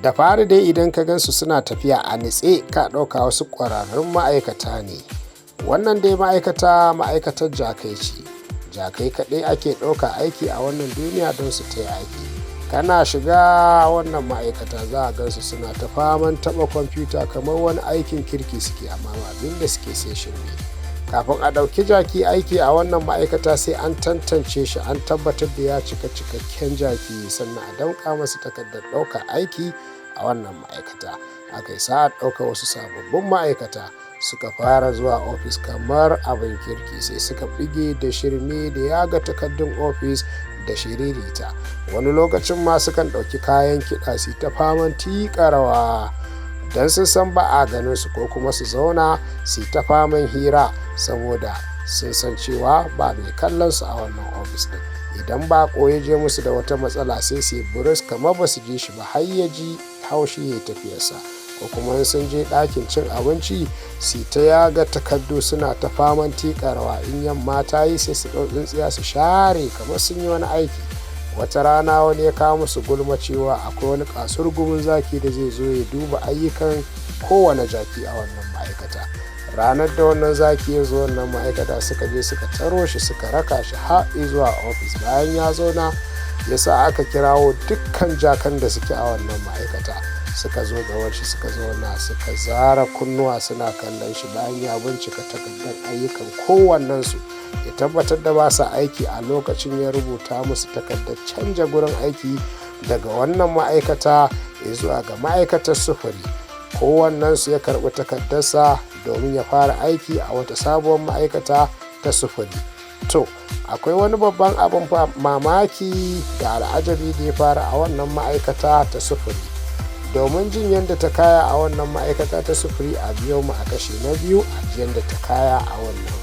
Da fari dai idan ka gansu suna tafiya a nitse ka ɗauka wasu ƙwararrun ma'aikata ne. Wannan dai ma'aikatar Jakai ce. Jakai kaɗai ake ɗauka aiki a wannan duniya don su taya aiki. Kana shiga wannan ma'aikata za a gansu suna ta faman taɓa kwamfuta kamar wani aikin kirki suke, amma abin da suke sai shirme. Kafin a ɗauki jaki aiki a wannan ma'aikata sai an tantance shi, an tabbatar da ya cika cikakken jaki, sannan a damƙa masa takardar ɗaukar aiki a wannan ma'aikata. Aka yi sa'ar ɗauka wasu sababbin ma'aikata suka fara zuwa ofis kamar abin kirki, sai suka bige da shirme da yaga takardun ofis da shiririta. Wani lokacin ma sukan ɗauki kayan kiɗa su ta faman tiƙa rawa don sun san ba a ganin su, ko kuma su zauna su ta faman hira saboda sun san cewa ba mai kallon su a wannan ofis ɗin. Idan baƙo ya je musu da wata matsala sai su yi burus kamar ba su ji shi ba, har ya ji haushi ya tafiyarsa. Ko kuma sun je ɗakin cin abinci su ta yaga takardu suna ta faman tiƙa rawa. In yamma ta yi sai su ɗau tsintsiya su share kamar sun yi wani aiki. Wata rana wani ya kawo musu gulma cewa akwai wani kasurgumin zaki da zai zo ya duba ayyukan kowane jaki a wannan ma'aikata. Ranar da wannan zaki ya zo wannan ma'aikata suka je suka taro shi, suka raka shi har zuwa ofis. Bayan ya zauna ya sa aka kirawo dukkan jakan da suke a wannan ma'aikata, suka zo gaban shi suka zauna suka zara kunnuwa suna kallon shi. Bayan ya bincika takardar ayyukan kowannensu ya tabbatar da ba sa aiki a lokacin, ya rubuta musu takardar canja gurin aiki daga wannan ma'aikata zuwa ga ma'aikatar sufuri. Kowannensu ya karɓi takardarsa domin ya fara aiki a wata sabuwar ma'aikata ta sufuri. To, akwai wani babban abin mamaki da al'ajabi da ya fara a wannan ma'aikata ta sufuri. Domin jin yadda ta kaya a wannan ma'aikata ta sufuri, a biyo mu a kashi na biyu a yadda ta kaya a wannan